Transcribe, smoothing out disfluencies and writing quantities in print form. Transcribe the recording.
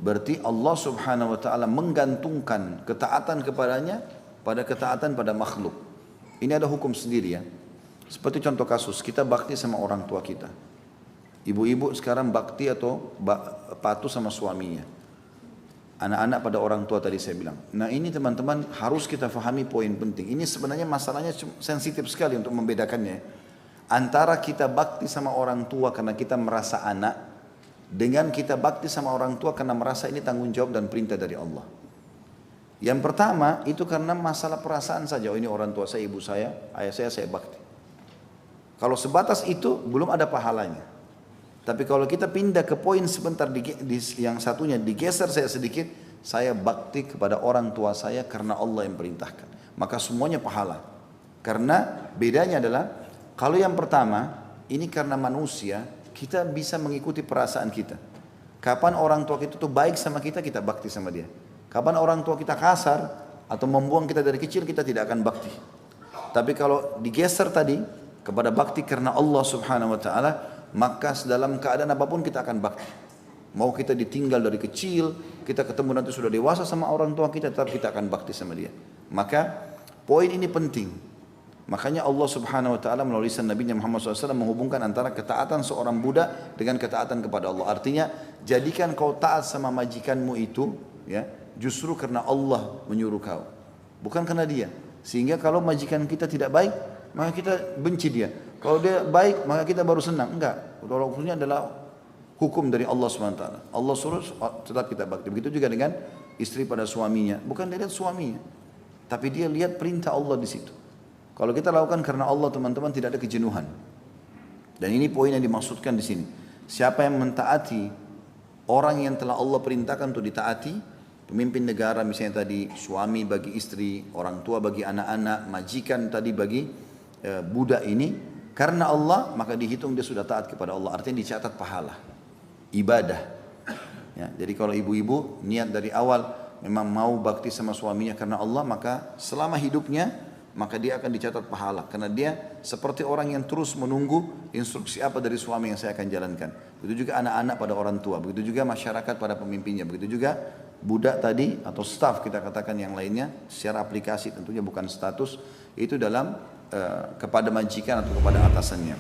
Berarti Allah subhanahu wa ta'ala menggantungkan ketaatan kepadanya pada ketaatan pada makhluk. Ini ada hukum sendiri ya. Seperti contoh kasus, kita bakti sama orang tua kita. Ibu-ibu sekarang bakti atau patuh sama suaminya. Anak-anak pada orang tua tadi saya bilang. Nah ini teman-teman harus kita fahami poin penting. Ini sebenarnya masalahnya sensitif sekali untuk membedakannya. Antara kita bakti sama orang tua karena kita merasa anak, dengan kita bakti sama orang tua karena merasa ini tanggung jawab dan perintah dari Allah. Yang pertama itu karena masalah perasaan saja. Oh ini orang tua saya, ibu saya, ayah saya bakti. Kalau sebatas itu belum ada pahalanya. Tapi kalau kita pindah ke poin sebentar yang satunya digeser saya sedikit, saya bakti kepada orang tua saya karena Allah yang perintahkan. Maka semuanya pahala. Karena bedanya adalah kalau yang pertama ini karena manusia kita bisa mengikuti perasaan kita. Kapan orang tua kita tuh baik sama kita, kita bakti sama dia. Kapan orang tua kita kasar atau membuang kita dari kecil, kita tidak akan bakti. Tapi kalau digeser tadi kepada bakti karena Allah subhanahu wa ta'ala, maka dalam keadaan apapun kita akan bakti. Mau kita ditinggal dari kecil, kita ketemu nanti sudah dewasa sama orang tua kita, tetap kita akan bakti sama dia. Maka poin ini penting. Makanya Allah subhanahu wa ta'ala melalui Nabi Muhammad SAW menghubungkan antara ketaatan seorang budak dengan ketaatan kepada Allah. Artinya jadikan kau taat sama majikanmu itu ya, justru karena Allah menyuruh kau, bukan karena dia. Sehingga kalau majikan kita tidak baik, maka kita benci dia. Kalau dia baik, maka kita baru senang. Enggak. Hukumnya adalah hukum dari Allah SWT. Allah suruh tetap kita bakti. Begitu juga dengan istri pada suaminya. Bukan dia lihat suaminya, tapi dia lihat perintah Allah di situ. Kalau kita lakukan karena Allah teman-teman tidak ada kejenuhan. Dan ini poin yang dimaksudkan di sini. Siapa yang mentaati orang yang telah Allah perintahkan untuk ditaati, pemimpin negara misalnya tadi, suami bagi istri, orang tua bagi anak-anak, majikan tadi bagi budak ini, karena Allah maka dihitung dia sudah taat kepada Allah. Artinya dicatat pahala ibadah ya. Jadi kalau ibu-ibu niat dari awal memang mau bakti sama suaminya karena Allah, maka selama hidupnya maka dia akan dicatat pahala. Karena dia seperti orang yang terus menunggu instruksi apa dari suami yang saya akan jalankan. Begitu juga anak-anak pada orang tua, begitu juga masyarakat pada pemimpinnya, begitu juga budak tadi atau staff kita katakan yang lainnya secara aplikasi, tentunya bukan status, itu dalam kepada majikan atau kepada atasannya.